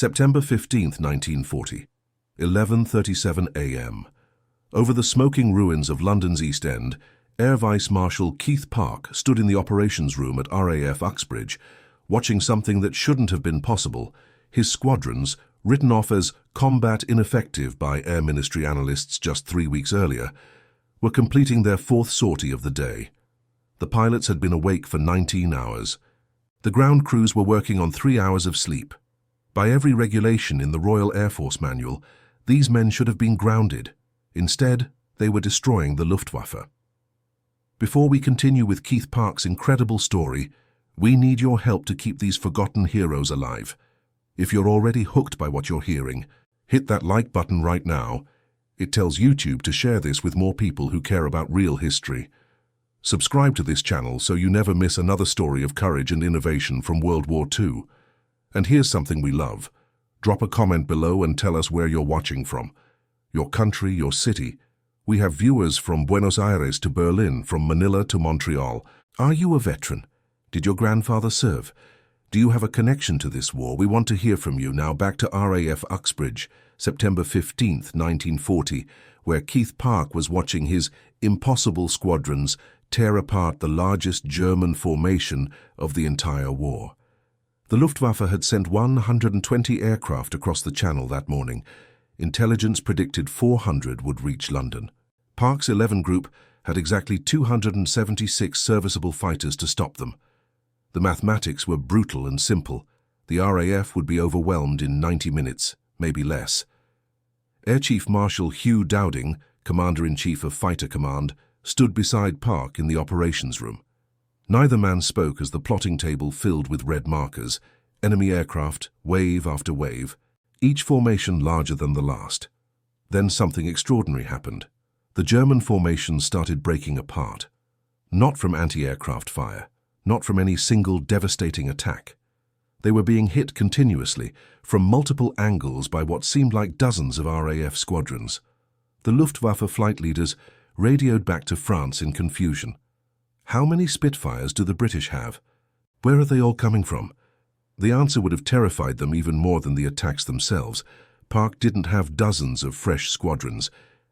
September 15, 1940, 11:37 a.m. Over the smoking ruins of London's East End, Air Vice Marshal Keith Park stood in the operations room at RAF Uxbridge, watching something that shouldn't have been possible. His squadrons, written off as combat ineffective by Air Ministry analysts just 3 weeks earlier, were completing their fourth sortie of the day. The pilots had been awake for 19 hours. The ground crews were working on 3 hours of sleep. By every regulation in the Royal Air Force manual, these men should have been grounded. Instead, they were destroying the Luftwaffe. Before we continue with Keith Park's incredible story, we need your help to keep these forgotten heroes alive. If you're already hooked by what you're hearing, hit that like button right now. It tells YouTube to share this with more people who care about real history. Subscribe to this channel so you never miss another story of courage and innovation from World War II. And here's something we love. Drop a comment below and tell us where you're watching from. Your country, your city. We have viewers from Buenos Aires to Berlin, from Manila to Montreal. Are you a veteran? Did your grandfather serve? Do you have a connection to this war? We want to hear from you. Now back to RAF Uxbridge, September 15th, 1940, where Keith Park was watching his impossible squadrons tear apart the largest German formation of the entire war. The Luftwaffe had sent 120 aircraft across the Channel that morning. Intelligence predicted 400 would reach London. Park's 11 Group had exactly 276 serviceable fighters to stop them. The mathematics were brutal and simple. The RAF would be overwhelmed in 90 minutes, maybe less. Air Chief Marshal Hugh Dowding, Commander-in-Chief of Fighter Command, stood beside Park in the operations room. Neither man spoke as the plotting table filled with red markers, enemy aircraft, wave after wave, each formation larger than the last. Then something extraordinary happened. The German formation started breaking apart. Not from anti-aircraft fire, not from any single devastating attack. They were being hit continuously, from multiple angles by what seemed like dozens of RAF squadrons. The Luftwaffe flight leaders radioed back to France in confusion. How many Spitfires do the British have? Where are they all coming from? The answer would have terrified them even more than the attacks themselves. Park didn't have dozens of fresh squadrons.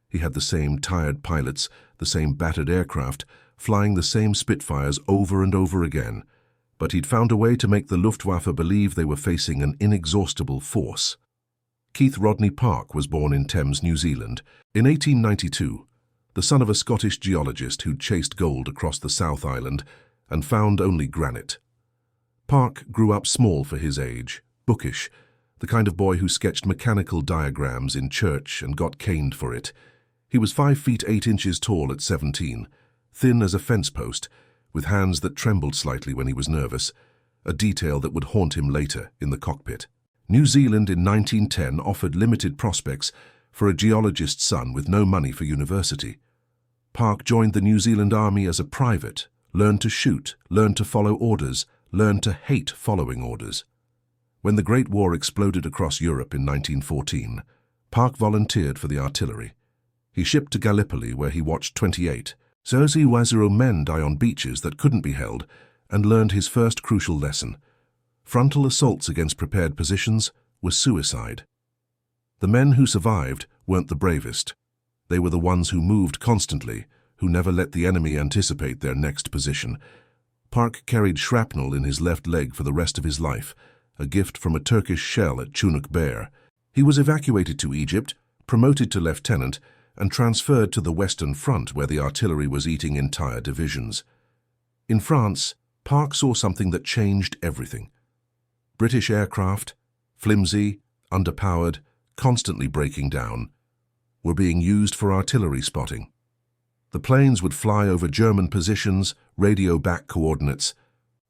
He had the same tired pilots, the same battered aircraft, flying the same Spitfires over and over again. But he'd found a way to make the Luftwaffe believe they were facing an inexhaustible force. Keith Rodney Park was born in Thames, New Zealand, in 1892, the son of a Scottish geologist who'd chased gold across the South Island and found only granite. Park grew up small for his age, bookish, the kind of boy who sketched mechanical diagrams in church and got caned for it. He was 5 feet 8 inches tall at 17, thin as a fence post, with hands that trembled slightly when he was nervous, a detail that would haunt him later in the cockpit. New Zealand in 1910 offered limited prospects for a geologist's son with no money for university. Park joined the New Zealand Army as a private, learned to shoot, learned to follow orders, learned to hate following orders. When the Great War exploded across Europe in 1914, Park volunteered for the artillery. He shipped to Gallipoli, where he watched 28 Waziro men die on beaches that couldn't be held, and learned his first crucial lesson. Frontal assaults against prepared positions were suicide. The men who survived weren't the bravest. They were the ones who moved constantly, who never let the enemy anticipate their next position. Park carried shrapnel in his left leg for the rest of his life, a gift from a Turkish shell at Chunuk Bair. He was evacuated to Egypt, promoted to lieutenant, and transferred to the Western Front, where the artillery was eating entire divisions. In France, Park saw something that changed everything. British aircraft, flimsy, underpowered, constantly breaking down, were being used for artillery spotting. The planes would fly over German positions, radio back coordinates,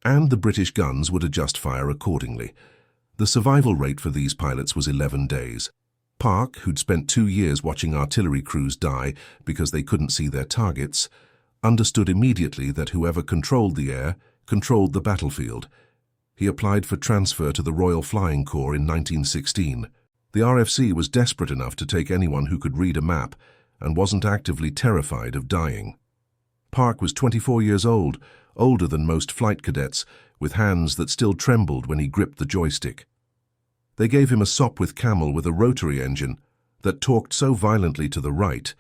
and the British guns would adjust fire accordingly. The survival rate for these pilots was 11 days. Park, who'd spent 2 years watching artillery crews die because they couldn't see their targets, understood immediately that whoever controlled the air controlled the battlefield. He applied for transfer to the Royal Flying Corps in 1916. The RFC was desperate enough to take anyone who could read a map and wasn't actively terrified of dying. Park was 24 years old, older than most flight cadets, with hands that still trembled when he gripped the joystick. They gave him a Sopwith Camel with a rotary engine that torqued so violently to the right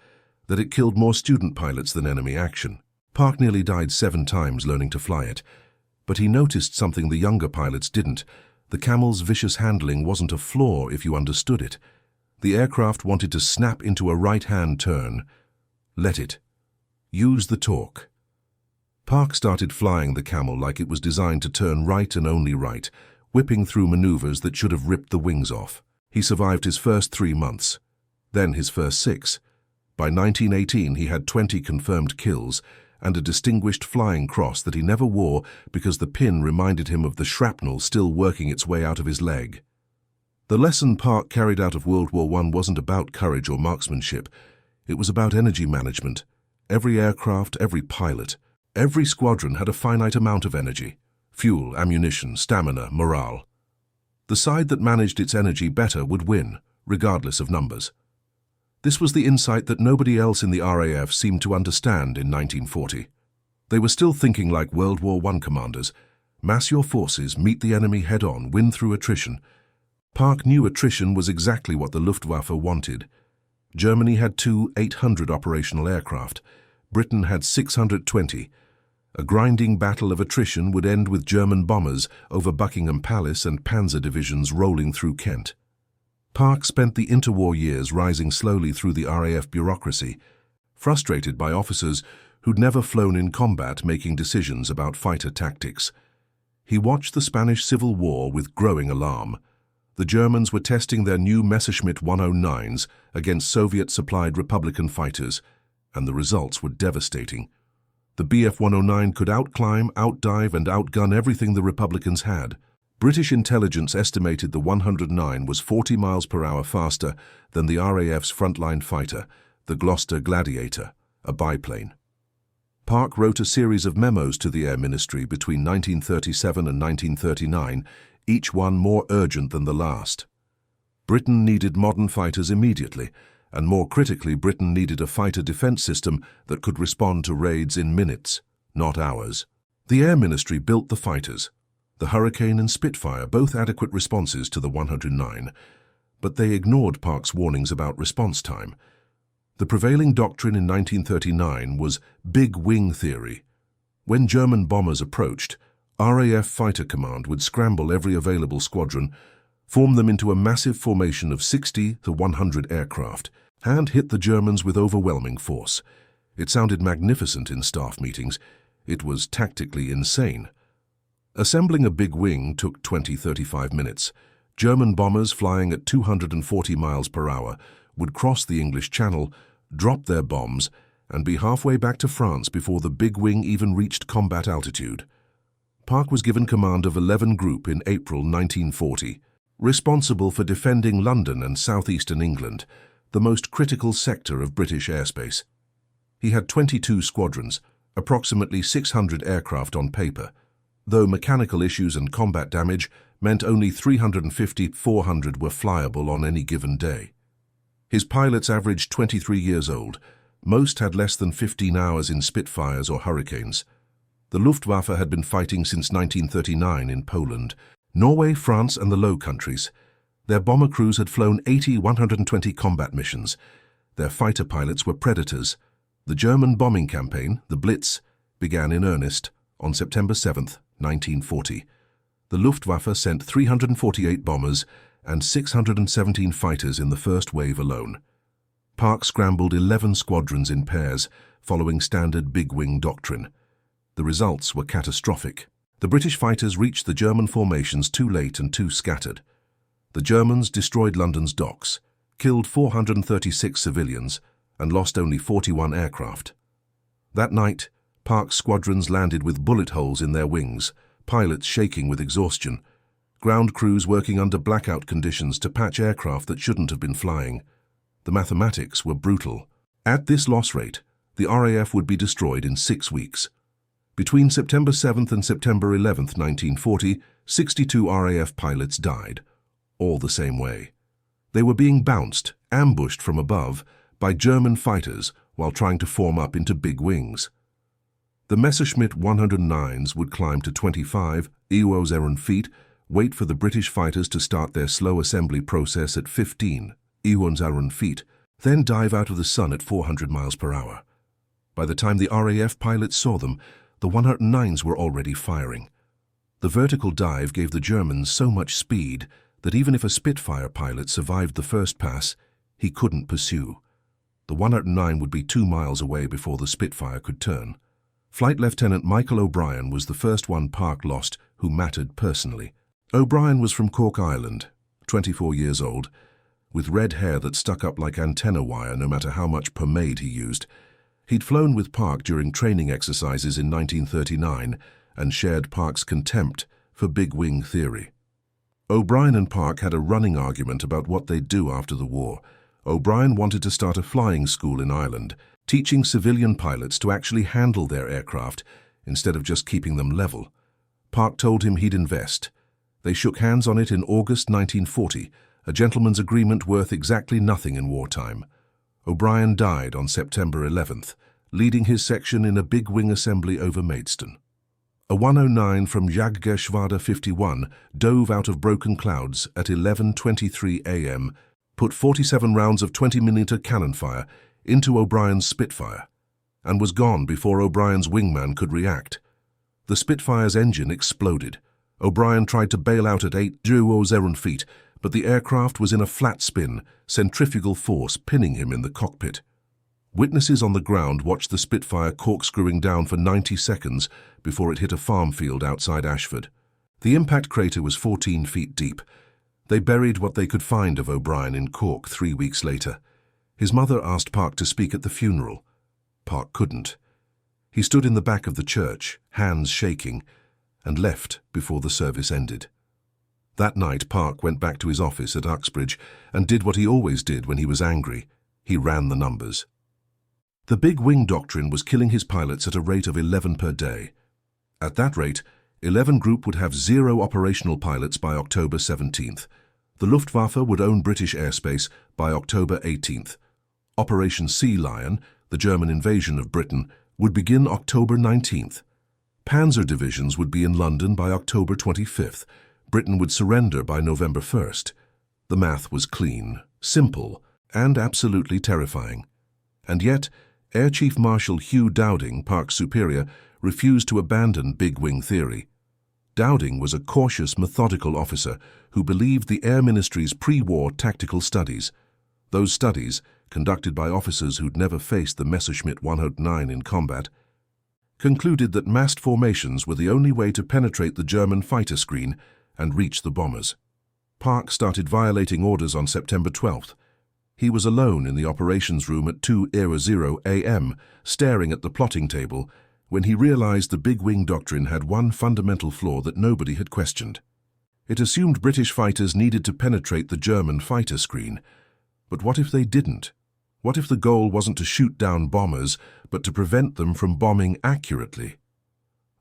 that it killed more student pilots than enemy action. Park nearly died 7 times learning to fly it, but he noticed something the younger pilots didn't. The Camel's vicious handling wasn't a flaw if you understood it. The aircraft wanted to snap into a right-hand turn. Let it. Use the torque. Park started flying the Camel like it was designed to turn right and only right, whipping through maneuvers that should have ripped the wings off. He survived his first 3 months, then his first 6. By 1918, he had 20 confirmed kills and a distinguished flying cross that he never wore because the pin reminded him of the shrapnel still working its way out of his leg. The lesson Park carried out of World War I wasn't about courage or marksmanship. It was about energy management. Every aircraft, every pilot, every squadron had a finite amount of energy: fuel, ammunition, stamina, morale. The side that managed its energy better would win, regardless of numbers. This was the insight that nobody else in the RAF seemed to understand in 1940. They were still thinking like World War I commanders: mass your forces, meet the enemy head-on, win through attrition. Park knew attrition was exactly what the Luftwaffe wanted. Germany had 2 800 operational aircraft. Britain had 620. A grinding battle of attrition would end with German bombers over Buckingham Palace and panzer divisions rolling through Kent. Park spent the interwar years rising slowly through the RAF bureaucracy, frustrated by officers who'd never flown in combat making decisions about fighter tactics. He watched the Spanish Civil War with growing alarm. The Germans were testing their new Messerschmitt 109s against Soviet-supplied Republican fighters, and the results were devastating. The Bf 109 could outclimb, outdive, and outgun everything the Republicans had. British intelligence estimated the 109 was 40 miles per hour faster than the RAF's frontline fighter, the Gloucester Gladiator, a biplane. Park wrote a series of memos to the Air Ministry between 1937 and 1939, each one more urgent than the last. Britain needed modern fighters immediately, and more critically, Britain needed a fighter defense system that could respond to raids in minutes, not hours. The Air Ministry built the fighters, the Hurricane and Spitfire, both adequate responses to the 109, but they ignored Park's warnings about response time. The prevailing doctrine in 1939 was big wing theory. When German bombers approached, RAF Fighter Command would scramble every available squadron, form them into a massive formation of 60 to 100 aircraft, and hit the Germans with overwhelming force. It sounded magnificent in staff meetings. It was tactically insane. Assembling a big wing took 20-35 minutes. German bombers flying at 240 miles per hour would cross the English Channel, drop their bombs, and be halfway back to France before the big wing even reached combat altitude. Park was given command of 11 Group in April 1940, responsible for defending London and southeastern England, the most critical sector of British airspace. He had 22 squadrons, approximately 600 aircraft on paper, though mechanical issues and combat damage meant only 350-400 were flyable on any given day. His pilots averaged 23 years old. Most had less than 15 hours in Spitfires or Hurricanes. The Luftwaffe had been fighting since 1939 in Poland, Norway, France, and the Low Countries. Their bomber crews had flown 120 combat missions. Their fighter pilots were predators. The German bombing campaign, the Blitz, began in earnest on September 7, 1940. The Luftwaffe sent 348 bombers and 617 fighters in the first wave alone. Park scrambled 11 squadrons in pairs, following standard big-wing doctrine. The results were catastrophic. The British fighters reached the German formations too late and too scattered. The Germans destroyed London's docks, killed 436 civilians, and lost only 41 aircraft. That night, Park's squadrons landed with bullet holes in their wings, pilots shaking with exhaustion, ground crews working under blackout conditions to patch aircraft that shouldn't have been flying. The mathematics were brutal. At this loss rate, the RAF would be destroyed in 6 weeks. Between September 7th and September 11th, 1940, 62 RAF pilots died, all the same way. They were being bounced, ambushed from above, by German fighters while trying to form up into big wings. The Messerschmitt 109s would climb to 25 feet, wait for the British fighters to start their slow assembly process at 15,000 feet, then dive out of the sun at 400 miles per hour. By the time the RAF pilots saw them, the 109s were already firing. The vertical dive gave the Germans so much speed that even if a Spitfire pilot survived the first pass, he couldn't pursue. The 109 would be 2 miles away before the Spitfire could turn. Flight Lieutenant Michael O'Brien was the first one Park lost who mattered personally. O'Brien was from Cork Island, 24 years old, with red hair that stuck up like antenna wire no matter how much pomade he used. He'd flown with Park during training exercises in 1939 and shared Park's contempt for big wing theory. O'Brien and Park had a running argument about what they'd do after the war. O'Brien wanted to start a flying school in Ireland, teaching civilian pilots to actually handle their aircraft instead of just keeping them level. Park told him he'd invest. They shook hands on it in August 1940, a gentleman's agreement worth exactly nothing in wartime. O'Brien died on September 11th, leading his section in a big wing assembly over Maidstone. A 109 from Jägergeschwader 51 dove out of broken clouds at 11:23 a.m., put 47 rounds of 20mm cannon fire into O'Brien's Spitfire, and was gone before O'Brien's wingman could react. The Spitfire's engine exploded. O'Brien tried to bail out at 8,000 feet, but the aircraft was in a flat spin, centrifugal force pinning him in the cockpit. Witnesses on the ground watched the Spitfire corkscrewing down for 90 seconds before it hit a farm field outside Ashford. The impact crater was 14 feet deep. They buried what they could find of O'Brien in Cork 3 weeks later. His mother asked Park to speak at the funeral. Park couldn't. He stood in the back of the church, hands shaking, and left before the service ended. That night, Park went back to his office at Uxbridge and did what he always did when he was angry. He ran the numbers. The big wing doctrine was killing his pilots at a rate of 11 per day. At that rate, 11 Group would have 0 operational pilots by October 17th. The Luftwaffe would own British airspace by October 18th. Operation Sea Lion, the German invasion of Britain, would begin October 19th. Panzer divisions would be in London by October 25th. Britain would surrender by November 1st. The math was clean, simple, and absolutely terrifying. And yet, Air Chief Marshal Hugh Dowding, Park's superior, refused to abandon big wing theory. Dowding was a cautious, methodical officer who believed the Air Ministry's pre-war tactical studies. Those studies, conducted by officers who'd never faced the Messerschmitt 109 in combat, concluded that massed formations were the only way to penetrate the German fighter screen and reach the bombers. Park started violating orders on September 12th. He was alone in the operations room at 2:00 a.m., staring at the plotting table, when he realized the big wing doctrine had one fundamental flaw that nobody had questioned. It assumed British fighters needed to penetrate the German fighter screen. But what if they didn't? What if the goal wasn't to shoot down bombers, but to prevent them from bombing accurately?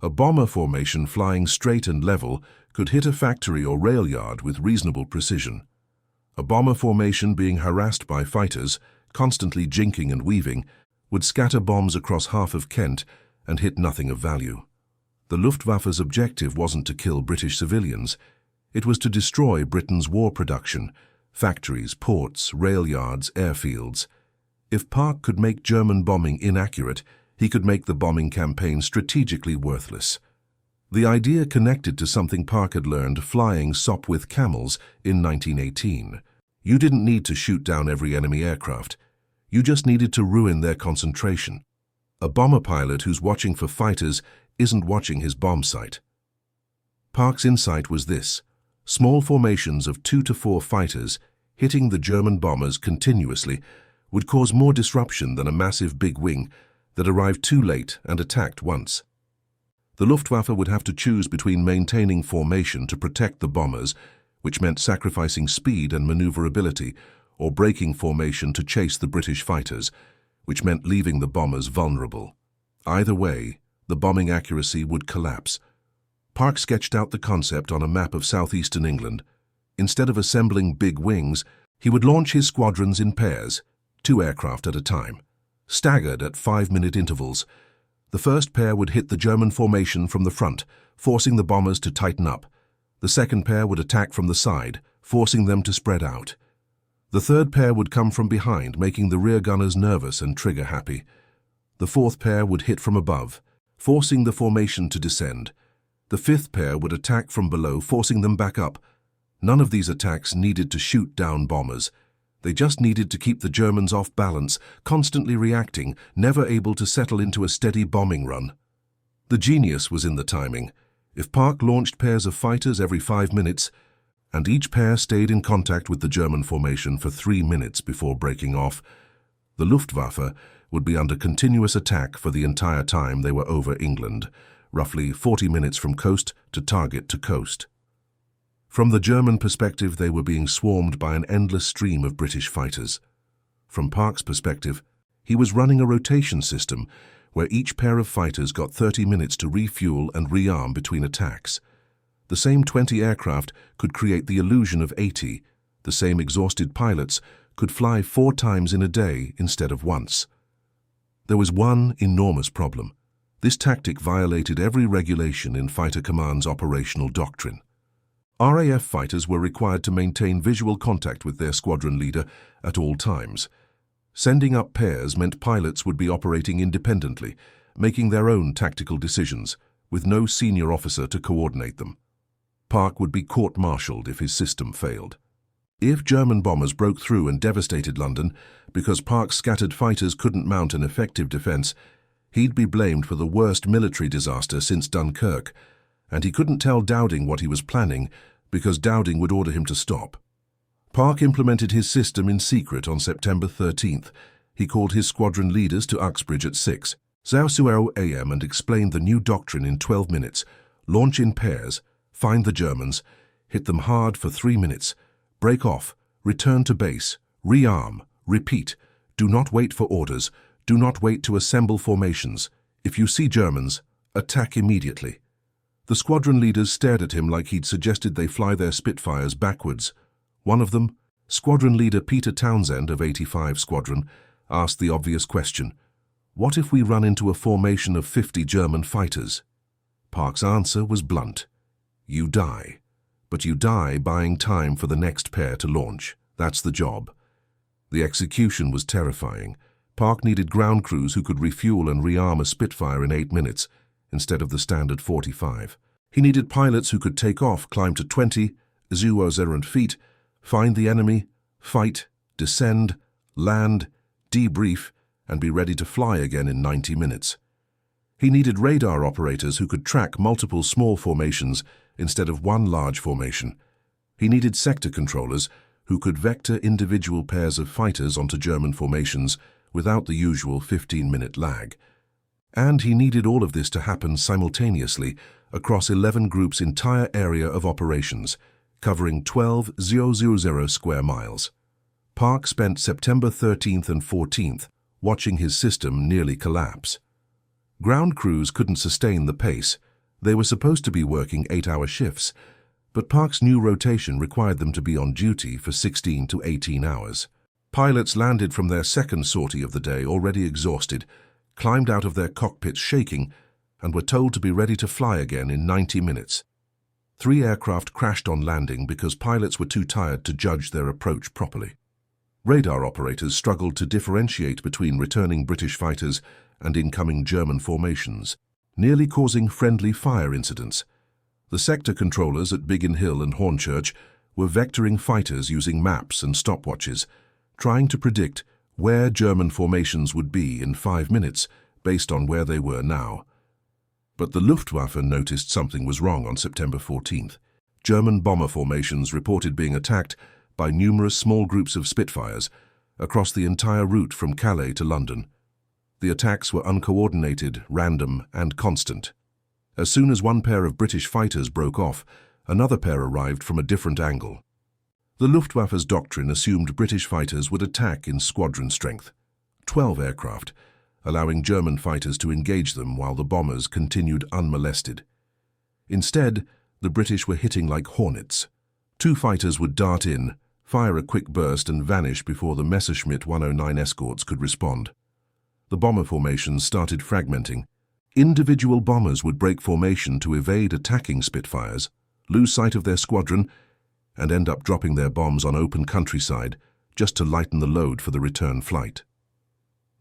A bomber formation flying straight and level could hit a factory or rail yard with reasonable precision. A bomber formation being harassed by fighters, constantly jinking and weaving, would scatter bombs across half of Kent and hit nothing of value. The Luftwaffe's objective wasn't to kill British civilians. It was to destroy Britain's war production, factories, ports, rail yards, airfields. If Park could make German bombing inaccurate, he could make the bombing campaign strategically worthless. The idea connected to something Park had learned flying Sopwith Camels in 1918. You didn't need to shoot down every enemy aircraft. You just needed to ruin their concentration. A bomber pilot who's watching for fighters isn't watching his bomb sight. Park's insight was this: small formations of 2 to 4 fighters hitting the German bombers continuously would cause more disruption than a massive big wing that arrived too late and attacked once. The Luftwaffe would have to choose between maintaining formation to protect the bombers, which meant sacrificing speed and maneuverability, or breaking formation to chase the British fighters, which meant leaving the bombers vulnerable. Either way, the bombing accuracy would collapse. Park sketched out the concept on a map of southeastern England. Instead of assembling big wings, he would launch his squadrons in pairs, 2 aircraft at a time, staggered at 5-minute intervals. The first pair would hit the German formation from the front, forcing the bombers to tighten up. The second pair would attack from the side, forcing them to spread out. The third pair would come from behind, making the rear gunners nervous and trigger-happy. The fourth pair would hit from above, forcing the formation to descend. The fifth pair would attack from below, forcing them back up. None of these attacks needed to shoot down bombers. They just needed to keep the Germans off balance, constantly reacting, never able to settle into a steady bombing run. The genius was in the timing. If Park launched pairs of fighters every 5 minutes, and each pair stayed in contact with the German formation for 3 minutes before breaking off, the Luftwaffe would be under continuous attack for the entire time they were over England, roughly 40 minutes from coast to target to coast. From the German perspective, they were being swarmed by an endless stream of British fighters. From Park's perspective, he was running a rotation system where each pair of fighters got 30 minutes to refuel and rearm between attacks. The same 20 aircraft could create the illusion of 80. The same exhausted pilots could fly 4 times in a day instead of once. There was one enormous problem. This tactic violated every regulation in Fighter Command's operational doctrine. RAF fighters were required to maintain visual contact with their squadron leader at all times. Sending up pairs meant pilots would be operating independently, making their own tactical decisions, with no senior officer to coordinate them. Park would be court-martialed if his system failed. If German bombers broke through and devastated London because Park's scattered fighters couldn't mount an effective defense, he'd be blamed for the worst military disaster since Dunkirk, and he couldn't tell Dowding what he was planning because Dowding would order him to stop. Park implemented his system in secret on September 13th. He called his squadron leaders to Uxbridge at 6:00 a.m. and explained the new doctrine in 12 minutes. Launch in pairs, find the Germans, hit them hard for 3 minutes, break off, return to base, rearm, repeat. Do not wait for orders. Do not wait to assemble formations. If you see Germans, attack immediately. The squadron leaders stared at him like he'd suggested they fly their Spitfires backwards. One of them, squadron leader Peter Townsend of 85 Squadron, asked the obvious question: what if we run into a formation of 50 German fighters? Park's answer was blunt: you die. But you die buying time for the next pair to launch. That's the job. The execution was terrifying. Park needed ground crews who could refuel and rearm a Spitfire in 8 minutes, instead of the standard 45. He needed pilots who could take off, climb to 20,000 feet, find the enemy, fight, descend, land, debrief, and be ready to fly again in 90 minutes. He needed radar operators who could track multiple small formations instead of one large formation. He needed sector controllers who could vector individual pairs of fighters onto German formations without the usual 15-minute lag. And he needed all of this to happen simultaneously across 11 groups' entire area of operations, covering 12,000 square miles. Park spent September 13th and 14th watching his system nearly collapse. Ground crews couldn't sustain the pace. They were supposed to be working 8-hour shifts, but Park's new rotation required them to be on duty for 16 to 18 hours. Pilots landed from their second sortie of the day already exhausted, climbed out of their cockpits shaking, and were told to be ready to fly again in 90 minutes. 3 aircraft crashed on landing because pilots were too tired to judge their approach properly. Radar operators struggled to differentiate between returning British fighters and incoming German formations, nearly causing friendly fire incidents. The sector controllers at Biggin Hill and Hornchurch were vectoring fighters using maps and stopwatches, trying to predict where German formations would be in 5 minutes based on where they were now. But the Luftwaffe noticed something was wrong on September 14th. German bomber formations reported being attacked by numerous small groups of Spitfires across the entire route from Calais to London. The attacks were uncoordinated, random, and constant. As soon as one pair of British fighters broke off, another pair arrived from a different angle. The Luftwaffe's doctrine assumed British fighters would attack in squadron strength, 12 aircraft, allowing German fighters to engage them while the bombers continued unmolested. Instead, the British were hitting like hornets. 2 fighters would dart in, fire a quick burst, and vanish before the Messerschmitt 109 escorts could respond. The bomber formations started fragmenting. Individual bombers would break formation to evade attacking Spitfires, lose sight of their squadron, and end up dropping their bombs on open countryside just to lighten the load for the return flight.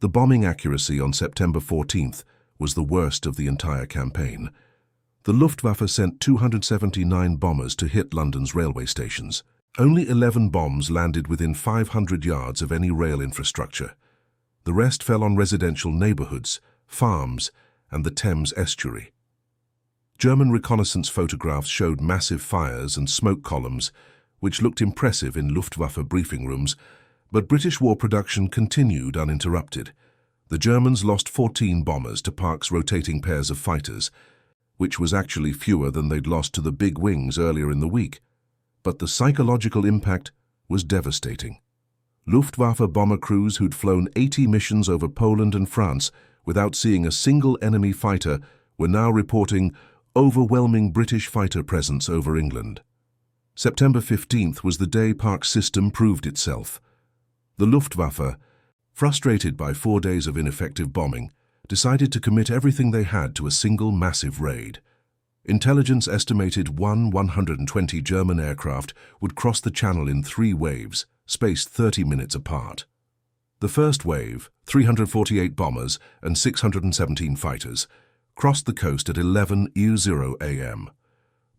The bombing accuracy on September 14th was the worst of the entire campaign. The Luftwaffe sent 279 bombers to hit London's railway stations. Only 11 bombs landed within 500 yards of any rail infrastructure. The rest fell on residential neighborhoods, farms, and the Thames estuary. German reconnaissance photographs showed massive fires and smoke columns, which looked impressive in Luftwaffe briefing rooms, but British war production continued uninterrupted. The Germans lost 14 bombers to Park's rotating pairs of fighters, which was actually fewer than they'd lost to the big wings earlier in the week. But the psychological impact was devastating. Luftwaffe bomber crews who'd flown 80 missions over Poland and France without seeing a single enemy fighter were now reporting overwhelming British fighter presence over England. September 15th was the day Park's system proved itself. The Luftwaffe, frustrated by 4 days of ineffective bombing, decided to commit everything they had to a single massive raid. Intelligence estimated 120 German aircraft would cross the channel in 3 waves, spaced 30 minutes apart. The first wave, 348 bombers and 617 fighters, crossed the coast at 11:00 a.m.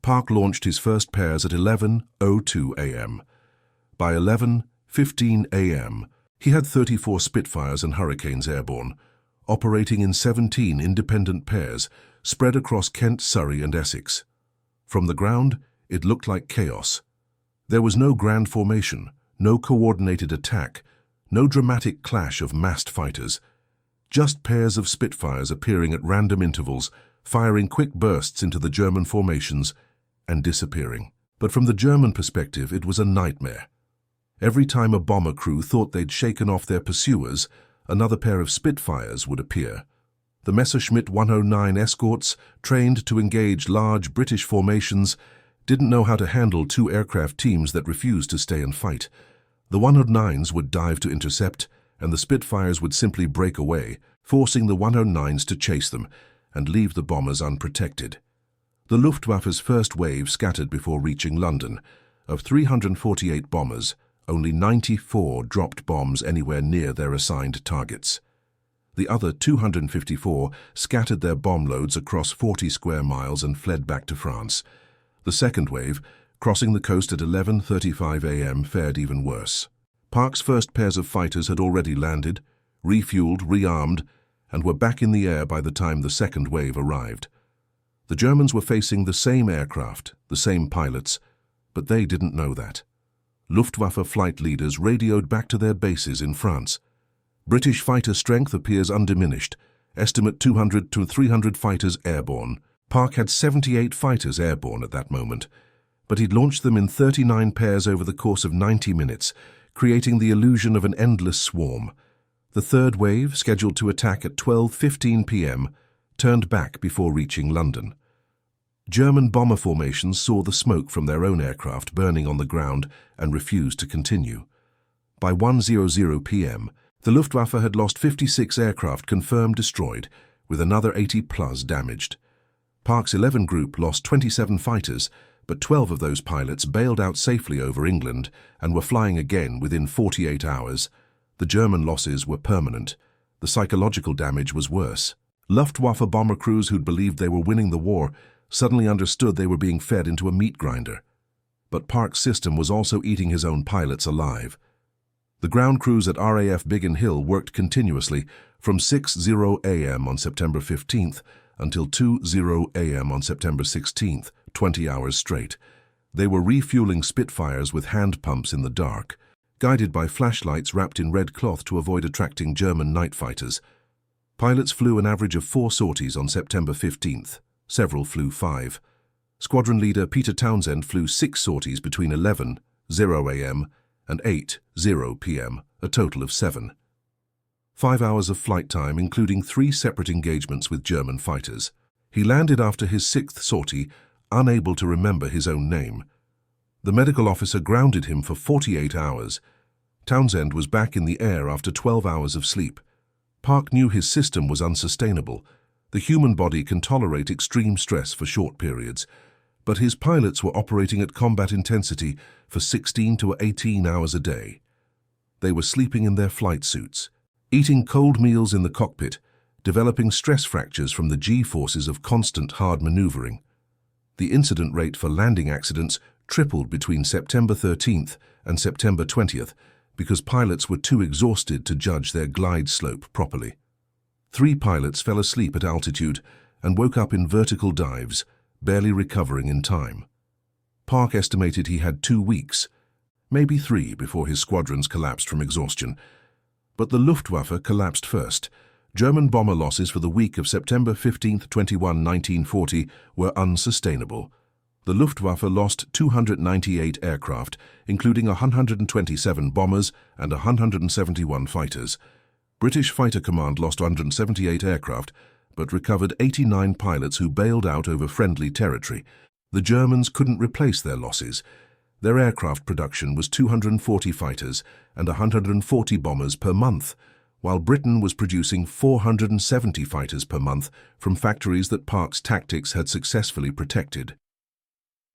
Park launched his first pairs at 11:02 a.m. By 11:15 a.m., he had 34 Spitfires and Hurricanes airborne, operating in 17 independent pairs spread across Kent, Surrey, and Essex. From the ground, it looked like chaos. There was no grand formation, no coordinated attack, no dramatic clash of massed fighters. Just pairs of Spitfires appearing at random intervals, firing quick bursts into the German formations and disappearing. But from the German perspective, it was a nightmare. Every time a bomber crew thought they'd shaken off their pursuers, another pair of Spitfires would appear. The Messerschmitt 109 escorts, trained to engage large British formations, didn't know how to handle 2 aircraft teams that refused to stay and fight. The 109s would dive to intercept, and the Spitfires would simply break away, forcing the 109s to chase them and leave the bombers unprotected. The Luftwaffe's first wave scattered before reaching London. Of 348 bombers, only 94 dropped bombs anywhere near their assigned targets. The other 254 scattered their bomb loads across 40 square miles and fled back to France. The second wave, crossing the coast at 11:35 a.m., fared even worse. Park's first pairs of fighters had already landed, refueled, rearmed, and were back in the air by the time the second wave arrived. The Germans were facing the same aircraft, the same pilots, but they didn't know that. Luftwaffe flight leaders radioed back to their bases in France. British fighter strength appears undiminished, estimate 200 to 300 fighters airborne. Park had 78 fighters airborne at that moment, but he'd launched them in 39 pairs over the course of 90 minutes, creating the illusion of an endless swarm. The third wave, scheduled to attack at 12:15 p.m., turned back before reaching London. German bomber formations saw the smoke from their own aircraft burning on the ground and refused to continue. By 1:00 p.m., the Luftwaffe had lost 56 aircraft confirmed destroyed, with another 80+ damaged. Park's 11 group lost 27 fighters, but 12 of those pilots bailed out safely over England and were flying again within 48 hours. The German losses were permanent. The psychological damage was worse. Luftwaffe bomber crews who'd believed they were winning the war suddenly understood they were being fed into a meat grinder. But Park's system was also eating his own pilots alive. The ground crews at RAF Biggin Hill worked continuously from 6:00 a.m. on September 15th until 2:00 a.m. on September 16th, 20 hours straight. They were refueling Spitfires with hand pumps in the dark, guided by flashlights wrapped in red cloth to avoid attracting German night fighters. Pilots flew an average of 4 sorties on September 15th. Several flew 5. Squadron leader Peter Townsend flew 6 sorties between 11:00 a.m. and 8:00 p.m., a total of 7. 5 hours of flight time, including 3 separate engagements with German fighters. He landed after his 6th sortie, unable to remember his own name. The medical officer grounded him for 48 hours. Townsend was back in the air after 12 hours of sleep. Park knew his system was unsustainable. The human body can tolerate extreme stress for short periods, but his pilots were operating at combat intensity for 16 to 18 hours a day. They were sleeping in their flight suits, eating cold meals in the cockpit, developing stress fractures from the G-forces of constant hard maneuvering. The incident rate for landing accidents tripled between September 13th and September 20th because pilots were too exhausted to judge their glide slope properly. 3 pilots fell asleep at altitude and woke up in vertical dives, barely recovering in time. Park estimated he had 2 weeks, maybe 3 before his squadrons collapsed from exhaustion. But the Luftwaffe collapsed first. German bomber losses for the week of September 15-21, 1940 were unsustainable. The Luftwaffe lost 298 aircraft, including 127 bombers and 171 fighters. British Fighter Command lost 178 aircraft, but recovered 89 pilots who bailed out over friendly territory. The Germans couldn't replace their losses. Their aircraft production was 240 fighters and 140 bombers per month, while Britain was producing 470 fighters per month from factories that Park's tactics had successfully protected.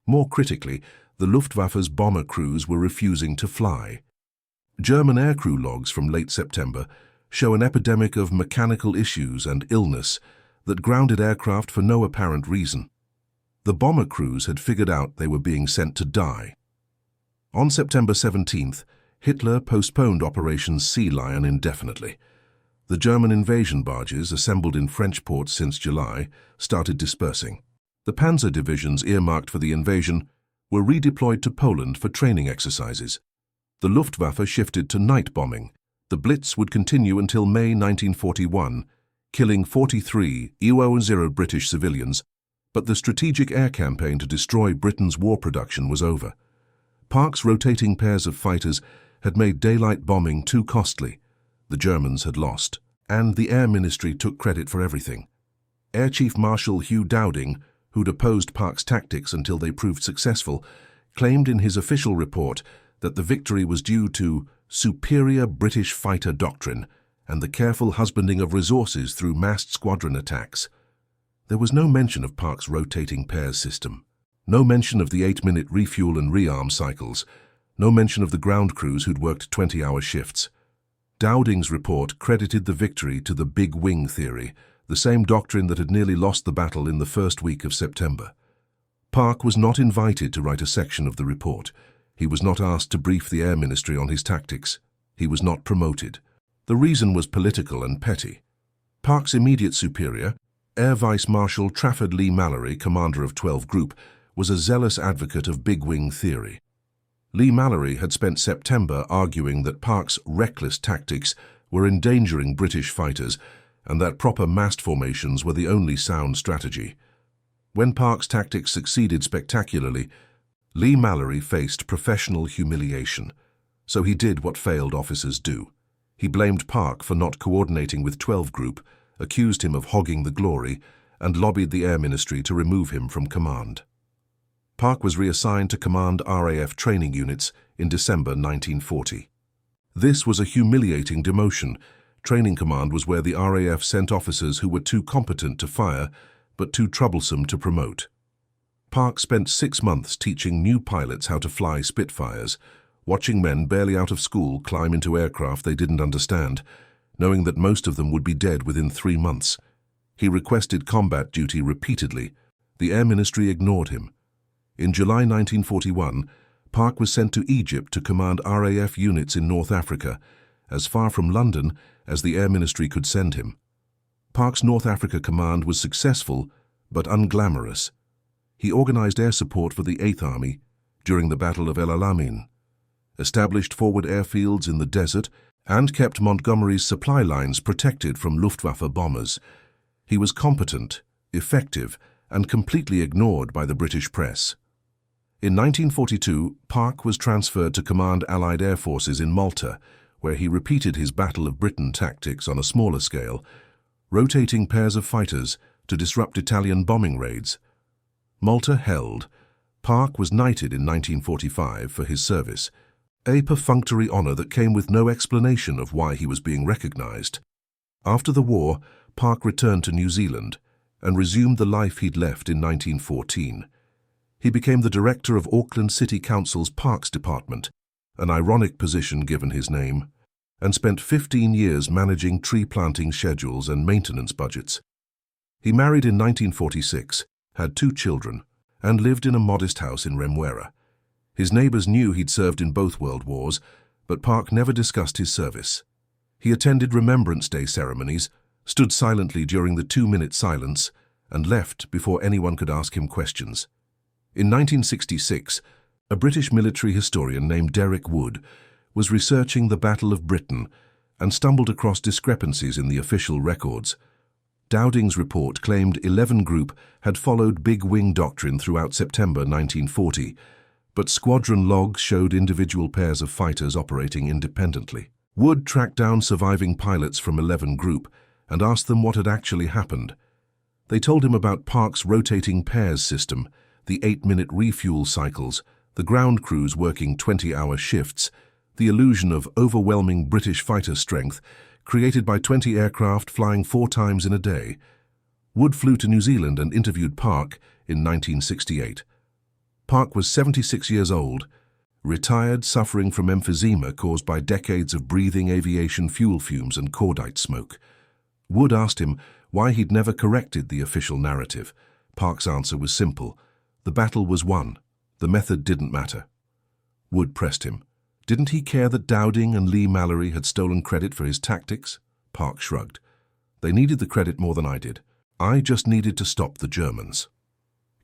More critically, the Luftwaffe's bomber crews were refusing to fly. German aircrew logs from late September show an epidemic of mechanical issues and illness that grounded aircraft for no apparent reason. The bomber crews had figured out they were being sent to die. On September 17th, Hitler postponed Operation Sea Lion indefinitely. The German invasion barges, assembled in French ports since July, started dispersing. The panzer divisions earmarked for the invasion were redeployed to Poland for training exercises. The Luftwaffe shifted to night bombing. The Blitz would continue until May 1941, killing 43 EU-0 British civilians, but the strategic air campaign to destroy Britain's war production was over. Park's rotating pairs of fighters had made daylight bombing too costly. The Germans had lost, and the Air Ministry took credit for everything. Air Chief Marshal Hugh Dowding, who'd opposed Park's tactics until they proved successful, claimed in his official report that the victory was due to superior British fighter doctrine and the careful husbanding of resources through massed squadron attacks. There was no mention of Park's rotating pairs system, no mention of the 8-minute refuel and rearm cycles, no mention of the ground crews who'd worked 20-hour shifts. Dowding's report credited the victory to the big wing theory, the same doctrine that had nearly lost the battle in the first week of September. Park was not invited to write a section of the report. He was not asked to brief the Air Ministry on his tactics. He was not promoted. The reason was political and petty. Park's immediate superior, Air Vice Marshal Trafford Leigh-Mallory, commander of 12 Group, was a zealous advocate of big wing theory. Leigh-Mallory had spent September arguing that Park's reckless tactics were endangering British fighters and that proper massed formations were the only sound strategy. When Park's tactics succeeded spectacularly, Leigh-Mallory faced professional humiliation, so he did what failed officers do. He blamed Park for not coordinating with 12 Group, accused him of hogging the glory, and lobbied the Air Ministry to remove him from command. Park was reassigned to command RAF training units in December 1940. This was a humiliating demotion. Training command was where the RAF sent officers who were too competent to fire, but too troublesome to promote. Park spent 6 months teaching new pilots how to fly Spitfires, watching men barely out of school climb into aircraft they didn't understand, knowing that most of them would be dead within 3 months. He requested combat duty repeatedly. The Air Ministry ignored him. In July 1941, Park was sent to Egypt to command RAF units in North Africa, as far from London as the Air Ministry could send him. Park's North Africa command was successful, but unglamorous. He organized air support for the 8th Army during the Battle of El Alamein, established forward airfields in the desert, and kept Montgomery's supply lines protected from Luftwaffe bombers. He was competent, effective, and completely ignored by the British press. In 1942, Park was transferred to command Allied air forces in Malta, where he repeated his Battle of Britain tactics on a smaller scale, rotating pairs of fighters to disrupt Italian bombing raids. Malta held. Park was knighted in 1945 for his service, a perfunctory honor that came with no explanation of why he was being recognized. After the war, Park returned to New Zealand and resumed the life he'd left in 1914. He became the director of Auckland City Council's Parks Department, an ironic position given his name, and spent 15 years managing tree planting schedules and maintenance budgets. He married in 1946, had 2 children, and lived in a modest house in Remuera. His neighbors knew he'd served in both World Wars, but Park never discussed his service. He attended Remembrance Day ceremonies, stood silently during the 2-minute silence, and left before anyone could ask him questions. In 1966, a British military historian named Derek Wood was researching the Battle of Britain and stumbled across discrepancies in the official records. Dowding's report claimed 11 Group had followed Big Wing doctrine throughout September 1940, but squadron logs showed individual pairs of fighters operating independently. Wood tracked down surviving pilots from 11 Group and asked them what had actually happened. They told him about Park's rotating pairs system, the 8-minute refuel cycles, the ground crews working 20-hour shifts, the illusion of overwhelming British fighter strength created by 20 aircraft flying 4 times in a day. Wood flew to New Zealand and interviewed Park in 1968. Park was 76 years old, retired, suffering from emphysema caused by decades of breathing aviation fuel fumes and cordite smoke. Wood asked him why he'd never corrected the official narrative. Park's answer was simple. The battle was won. The method didn't matter. Wood pressed him. Didn't he care that Dowding and Lee Mallory had stolen credit for his tactics? Park shrugged. They needed the credit more than I did. I just needed to stop the Germans.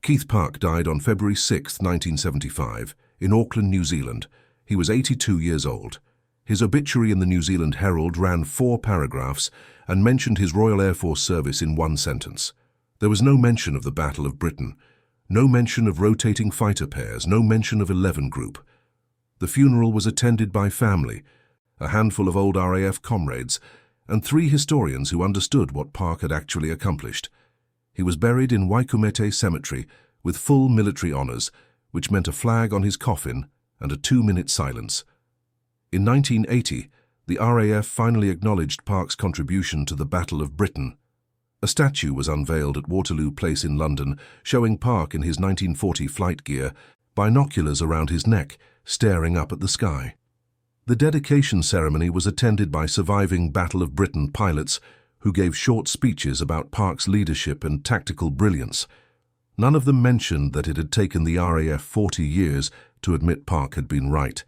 Keith Park died on February 6, 1975, in Auckland, New Zealand. He was 82 years old. His obituary in the New Zealand Herald ran 4 paragraphs and mentioned his Royal Air Force service in 1 sentence. There was no mention of the Battle of Britain, no mention of rotating fighter pairs, no mention of 11 Group. The funeral was attended by family, a handful of old RAF comrades, and 3 historians who understood what Park had actually accomplished. He was buried in Waikumete Cemetery with full military honours, which meant a flag on his coffin and a 2-minute silence. In 1980, the RAF finally acknowledged Park's contribution to the Battle of Britain. A statue was unveiled at Waterloo Place in London, showing Park in his 1940 flight gear, binoculars around his neck, staring up at the sky. The dedication ceremony was attended by surviving Battle of Britain pilots who gave short speeches about Park's leadership and tactical brilliance. None of them mentioned that it had taken the RAF 40 years to admit Park had been right,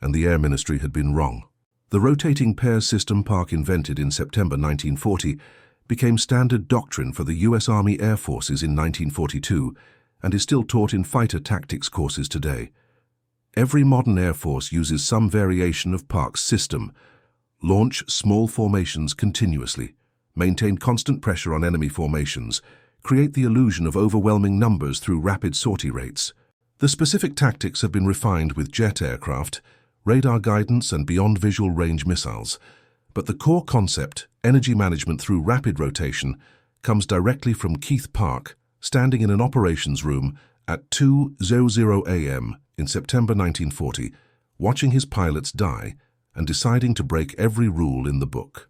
and the Air Ministry had been wrong. The rotating pairs system Park invented in September 1940 became standard doctrine for the US Army Air Forces in 1942 and is still taught in fighter tactics courses today. Every modern Air Force uses some variation of Park's system. Launch small formations continuously, maintain constant pressure on enemy formations, create the illusion of overwhelming numbers through rapid sortie rates. The specific tactics have been refined with jet aircraft, radar guidance and beyond visual range missiles. But the core concept, energy management through rapid rotation, comes directly from Keith Park, standing in an operations room at 2:00 a.m. in September 1940, watching his pilots die and deciding to break every rule in the book.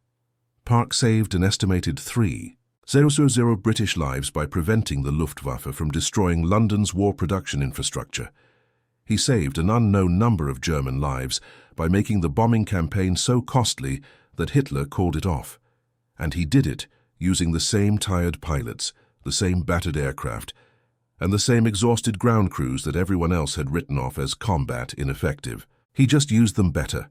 Park saved an estimated 3,000 British lives by preventing the Luftwaffe from destroying London's war production infrastructure. He saved an unknown number of German lives by making the bombing campaign so costly that Hitler called it off. And he did it using the same tired pilots, the same battered aircraft, and the same exhausted ground crews that everyone else had written off as combat ineffective. He just used them better.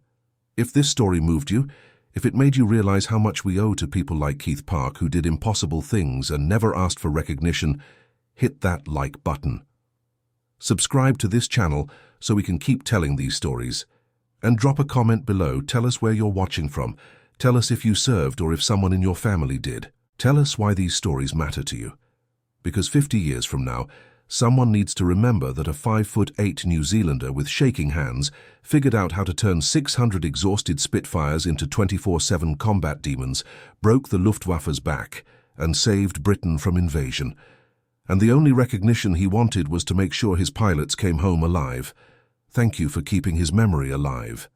If this story moved you, if it made you realize how much we owe to people like Keith Park who did impossible things and never asked for recognition, hit that like button. Subscribe to this channel so we can keep telling these stories. And drop a comment below. Tell us where you're watching from. Tell us if you served or if someone in your family did. Tell us why these stories matter to you. Because 50 years from now, someone needs to remember that a 5'8" New Zealander with shaking hands figured out how to turn 600 exhausted Spitfires into 24/7 combat demons, broke the Luftwaffe's back, and saved Britain from invasion. And the only recognition he wanted was to make sure his pilots came home alive. Thank you for keeping his memory alive.